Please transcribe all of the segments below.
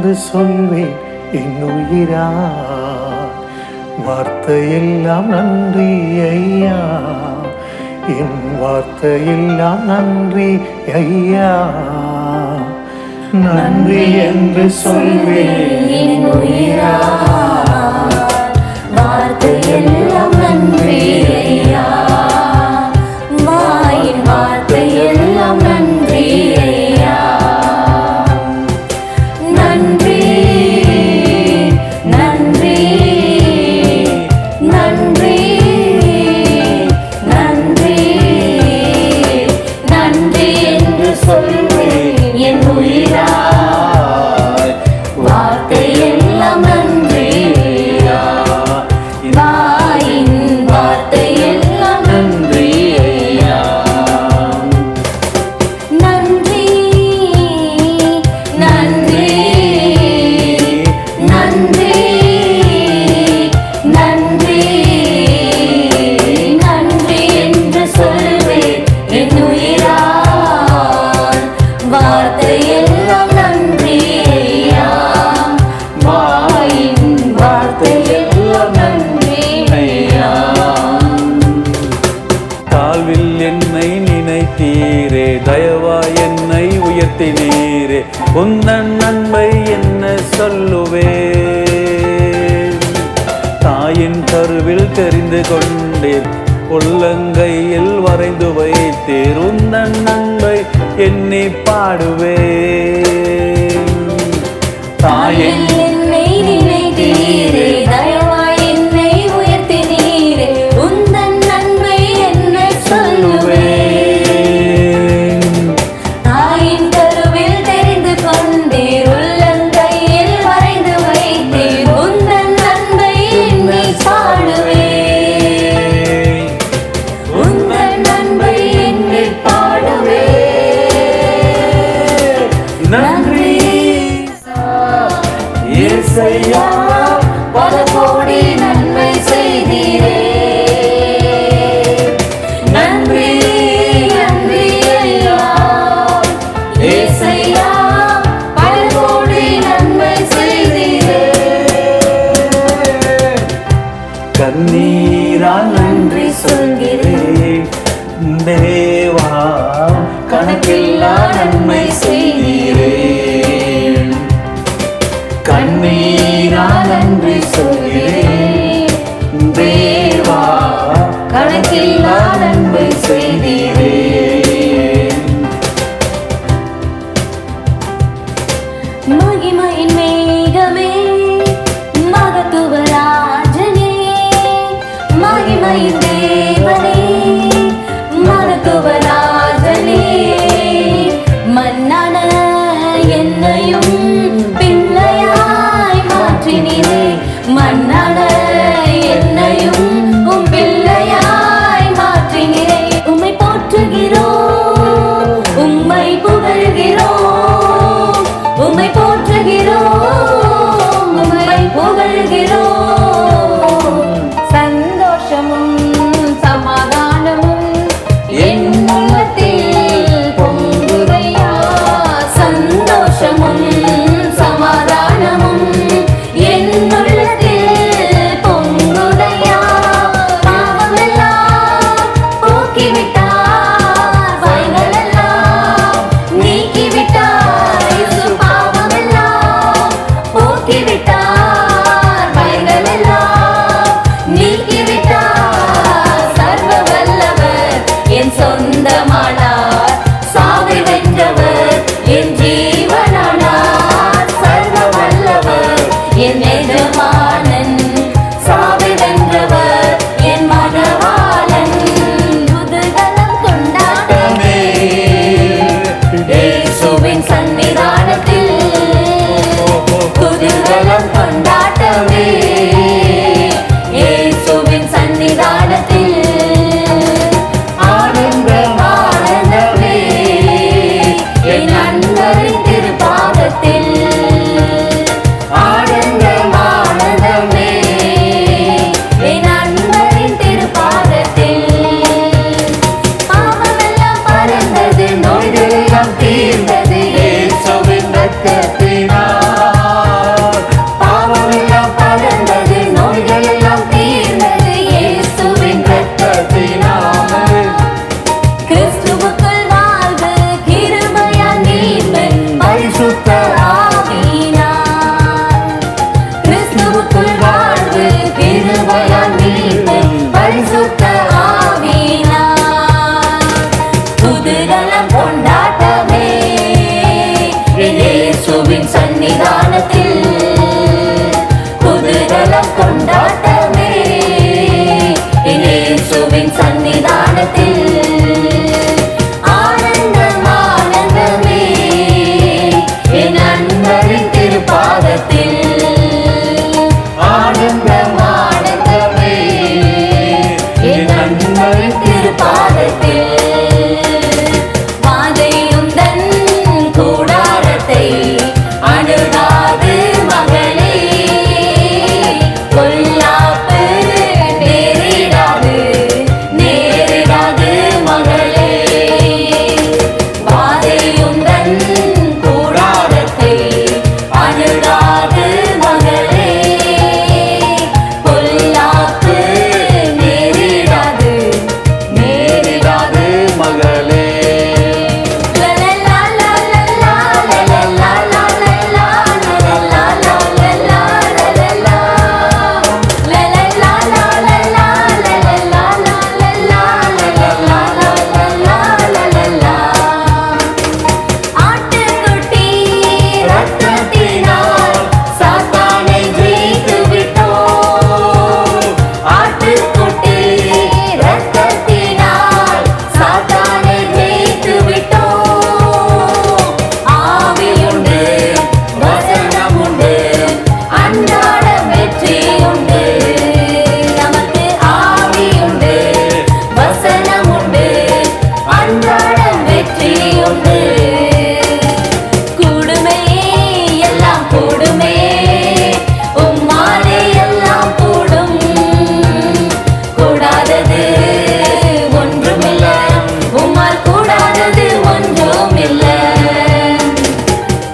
என்று சொல்வேன் என் உயிரா. வார்த்தையெல்லாம் நன்றி ஐயா, என் வார்த்தையெல்லாம் நன்றி ஐயா. நன்றி என்று சொல்வேன் என் உயிரா. வார்த்தையெல்லாம் நன்றி ஐயா, வாயின் வார்த்தையெல்லாம் நன்றி ஐயா. நன்றி நன்றி நன்றி நன்றி நன்றி என்று சொல்வேன் என் உயிரா. வார்த்தையெல்லாம் நன்றி ஐயா, வாயின் வார்த்தையெல்லாம் நன்றி ஐயா. நன்றி நன்றி நன்றி நன்றி நன்றி என்று சொல்வேன் என் உயிரால். வார்த்தையெல்லாம் நன்றி ஐயா, வாயின் வார்த்தையெல்லாம் நன்றி ஐயா. தாழ்வில் என்னை நினைத்தீரே, தயவா என்னை உயர்த்தினீரே. உந்தன் நன்மை என்ன சொல்லுவேன். தாயின் கருவில் தெரிந்து கொண்டீர், உள்ளங்கையில் வரைந்து வைத்தீர். உந்தன் நன்மை எண்ணி பாடுவேன். தாயின் என்னை நினைத்தீரே, தயவாய் என்னை உயர்த்தினீரே. உந்தன் நன்மை என்ன சொல்லுவேன். தாயின் கருவில் தெரிந்து கொண்டீர், உள்ளங்கையில் வரைந்து வைத்தீர். உந்தன் நன்மை எண்ணி பாடுவேன். உந்தன் நன்மை எண்ணி பாடுவேன். நன்றி இயேசையா, பல கோடி நன்மை செய்தீரே. நன்றி நன்றி ஐயா, இயேசையா, பல கோடி நன்மை செய்தீரே. கண்ணீரால் நன்றி சொல்கிறேன் தேவா, கணக்கில்லா நன்மை செய்தீரே. கண்ணீரால் நன்றி சொல்கிறேன் தேவா, கணக்கில்லா நன்மை செய்தீரே. மகிமையின் மேகமே, மகத்துவ ராஜனே, மகிமையின் தேவனே, மகத்துவ ராஜனே. மன்னான என்னையும் பிள்ளையாய் மாற்றினீரே. மன்னான என்னையும் உம் பிள்ளையாய் மாற்றினீரே. உம்மை போற்றுகிறோம், உம்மை புகழ்கிறோம், உம்மை போற்றுகிறோம், உம்மை புகழ்கிறோம். சந்தோஷமும் அன்பாரின் திருப்பாதத்தில் வாதை உந்தன் கூடாரத்தை அணுகாது மகளே, பொல்லாப்பு நேரிடாது நேரிடாது மகளே. வாதை உந்தன் கூடாரத்தை அணுகாது மகளே, பொல்லாப்பு நேரிடாது நேரிடாது மகளே. ஆட்டுக்குட்டி ரத்தத்தினால் சாத்தானை ஜெயித்து விட்டோம். ஆட்டுக்குட்டி ரத்தத்தினால் சாத்தானை ஜெயித்து விட்டோம். ஆவியுண்டு வசனம் உண்டு அன்றாட வெற்றி உண்டு. நமக்கு ஆவியுண்டு வசனம் உண்டு அன்றாட வெற்றி உண்டு. கூடுமே எல்லாம் கூடுமே, உம்மாலே எல்லாம் கூடும். கூடாதது ஒன்றுமில்ல, உம்மால் கூடாதது ஒன்றுமில்ல.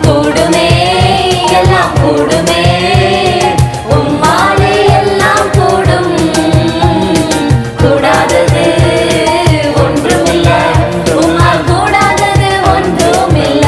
கூடுமே எல்லாம் கூடுமே, உம்மாலே எல்லாம் கூடும். கூடாதது ஒன்றுமில்ல, உம்மால் கூடாதது ஒன்றுமில்ல.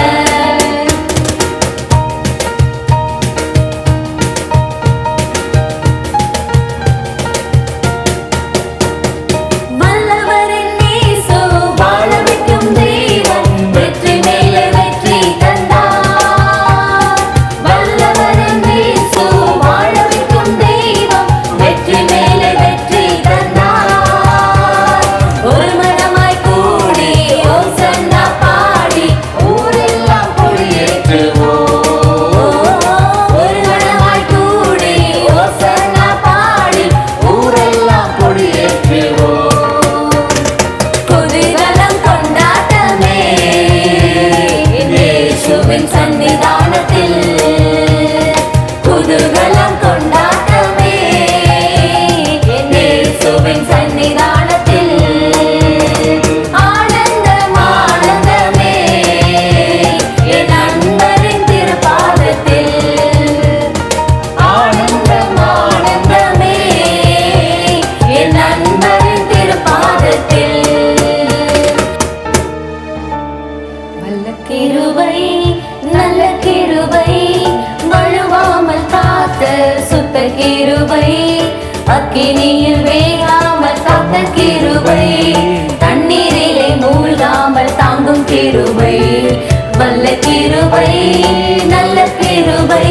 வல்லவரின் இயேசு வாழ வைக்கும் தெய்வம், வெற்றி மேலே வெற்றி தந்தார். வல்லவரின் இயேசு வாழ வைக்கும் தெய்வம், வெற்றி மேலே வெற்றி தந்தார். ஒரு மனமாய் கூடி ஓசன்னா பாடி ஊரெல்லாம் கொடியேற்றுவோம். ஒரு மனமாய் கூடி ஓசன்னா பாடி ஊரெல்லாம் கொடியேற்றுவோம். குதூகலம் கொண்டாட்டமே இயேசுவின் சன்னிதானத்தில். குதூகலம் கொண்டாட்டமே இயேசுவின் சன்னிதானத்தில். ஆனந்தம் ஆனந்தமே என் அன்பரின் திருப்பாதத்தில். ஆனந்தம் ஆனந்தமே என் அன்பரின் திருப்பாதத்தில். வல்ல கிருபை நல்ல கிருபை வழுவாமல் காத்த சுத்த கிருபை, அக்கினியில் வேகாமல் காத்த கிருபை, தண்ணீரிலே மூழ்காமல் தாங்கும் கிருபை. வல்ல கிருபை நல்ல கிருபை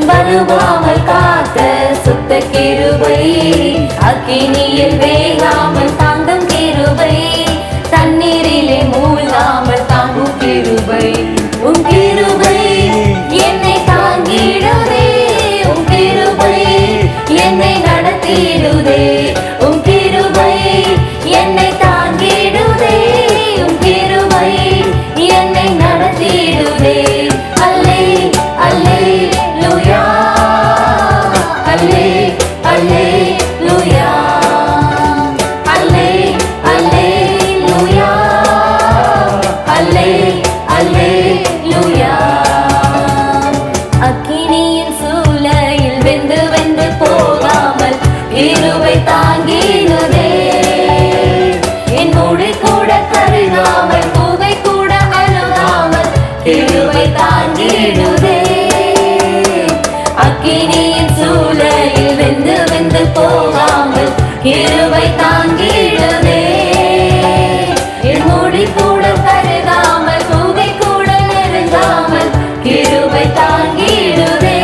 வழுவாமல் காத்த சுத்த கிருபை, அக்கினியில் வேகாமல் தாங்கும் கிருபை, தண்ணீரிலே மூழ்காமல் தாங்கும் கிருபை. உம் கிருபை என்னை தாங்கிடுதே, உம் கிருபை என்னை நடத்திடுதே. உம் கிருபை என்னை தாங்கிடுதே, உம் கிருபை என்னை நடத்திடுதே. அல்லே அல்லே லூயா, அல்லே அல்லே லூயா, அல்லே அல்லே லூயா, அல்லே அல்லே லூயா. அக்கினியின் சூளையில் வெந்து வெந்து போகாமல் கிருபை தாங்கிடுதே. என் முடி கூட கருகாமல் புகை கூட அழுகாமல் கிருபை தாங்கிடுதே. அக்கினியின் சூளையில் வெந்து வெந்து போகாமல் கிருபை தாங்கிடுதே. என் முடி கூட கருகாமல் புகை கூட நெருங்காமல் கிருபை தாங்கிடுதே.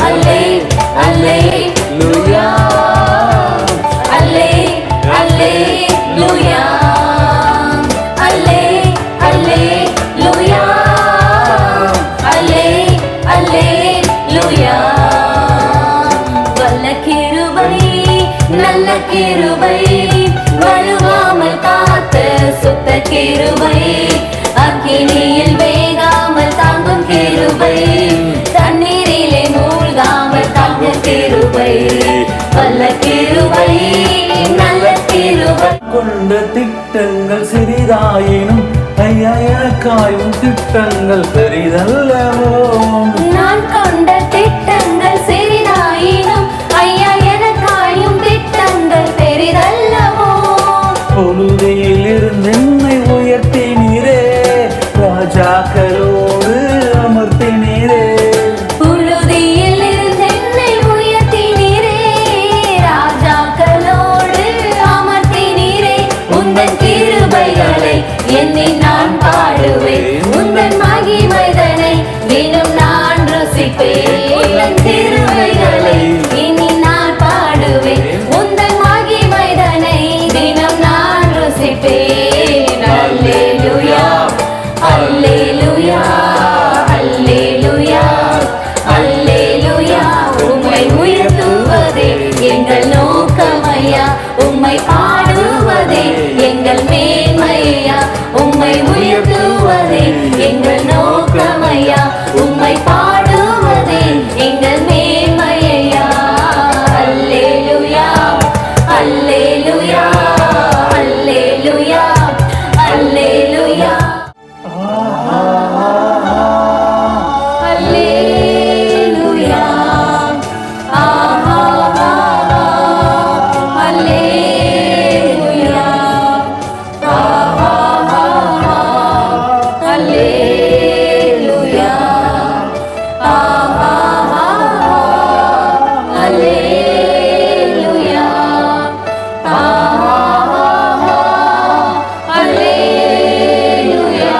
அல்லே அல்லே லூயா, அல்லே அல்லே லூயா, அல்லே அல்லே லூயா, அல்லே அல்லே லூயா. வல்ல கிருபை நல்ல கிருபை, அக்கினியில் வேகாமல் தாங்கும் கிருபை, தண்ணீரிலே மூழ்காமல் தாங்கும் கிருபை, வல்ல கிருபை, நல்ல கிருபை. கொண்ட திட்டங்கள் சிறிதாயினும் ஐயா எனக்காயும் திட்டங்கள் பெரிதல்லவோ. நான் கொண்ட திட்டங்கள் சிறிதாயினும் ஐயா எனக்காயும் திட்டங்கள் பெரிதல்லவோ. பொழுதில் இருந்து என்னை உயர்த்தினீரே, ராஜாக்களோடு அமர்த்தினீரே. புழுதியில் இருந்து என்னை உயர்த்தினீரே, ராஜாக்களோடு அமர்த்தினீரே. உந்தன் கிருபைகளை எண்ணி நான் பாடுவேன், உந்தன் மகிமைதனை தினம் நான் ருசிப்பேன். உந்தன் கிருபைகளை எண்ணி நான் பாடுவேன், உந்தன் மகிமைதனை தினம் நான் ருசிப்பேன். அல்லேலூயா, அல்லேலூயா, அல்லேலூயா, அல்லேலூயா. உம்மை உயர்த்துவதே எங்கள் நோக்கமையா, உம்மை பாடுவதே எங்கள் மேன்மையா. உம்மை உயர்த்துவதே எங்கள் நோக்கமையா, உம்மை பாடுவதே எங்கள் மேன்மையா. அல்லேலூயா, அல்லேலூயா, அல்லேலூயா, அல்லேலூயா. Alleluia. Alleluia. Alleluia. Alleluia.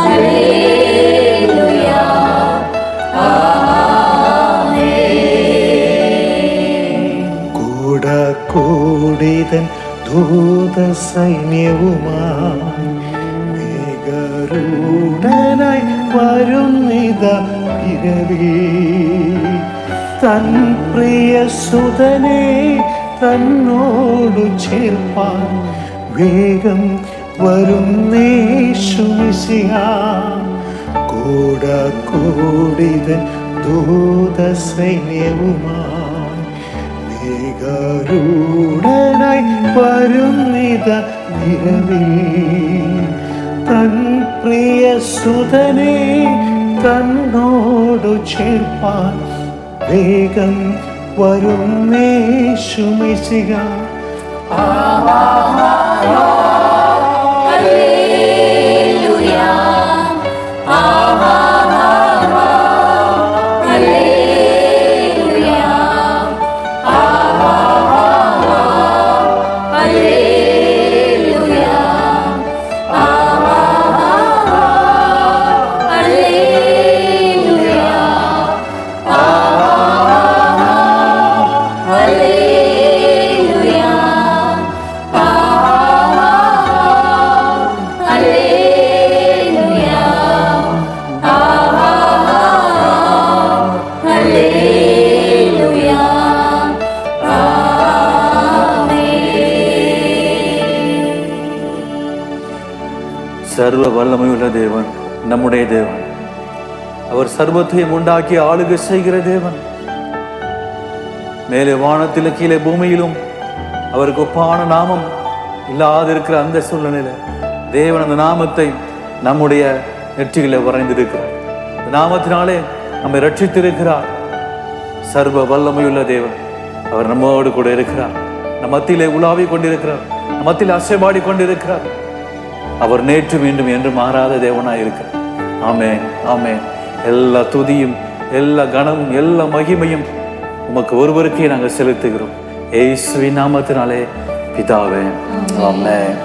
Alleluia. കൂട കൂടിതൻ ദൂത സൈന്യവുമായി മേഘരൂഢനായി വരുന്നിത പിറവി തൻ പ്രിയ സുതനെ തന്നോടു ചേർപ്പാൻ വേഗം വരുന്നേശുമിശിഹ. കൂട കൂടിതൻ ദൂത സൈന്യവുമായി മേഘരൂഢനായി വരുന്നിത നിരവിൽ തൻ പ്രിയ സുതനെ തന്നോടു ചേർപ്പാൻ വേഗം വരുന്നേശുമിശിഹ. Alleluia. Alleluia. Alleluia. Alleluia. Alleluia. Alleluia. Alleluia. சர்வ வல்லமையுள்ள தேவன் நம்முடைய தேவன். அவர் சர்வத்தையும் உண்டாக்கி ஆளுகை செய்கிற தேவன். மேலே வானத்திலும் கீழே பூமியிலும் அவருக்கு ஒப்பான நாமம் இல்லாதிருக்கிற அந்த சூழ்நிலையில தேவன் அந்த நாமத்தை நம்முடைய நெற்றிகளை வரைந்திருக்கிறார். இந்த நாமத்தினாலே நம்மை ரட்சித்திருக்கிறார். சர்வ வல்லமையுள்ள தேவன் அவர் நம்மோடு கூட இருக்கிறார். நம் மத்தியிலே உலாவி கொண்டிருக்கிறார். நம் மத்தியில் அசைபாடி கொண்டிருக்கிறார். அவர் நேற்று மீண்டும் என்று மாறாத தேவனாய் இருக்கிறார். ஆமென், ஆமென். எல்லா துதியும் எல்லா கனமும் எல்லா மகிமையும் உமக்கு ஒருவருக்கே நாங்கள் செலுத்துகிறோம். இயேசுவின் நாமத்தினாலே பிதாவே, ஆமென்.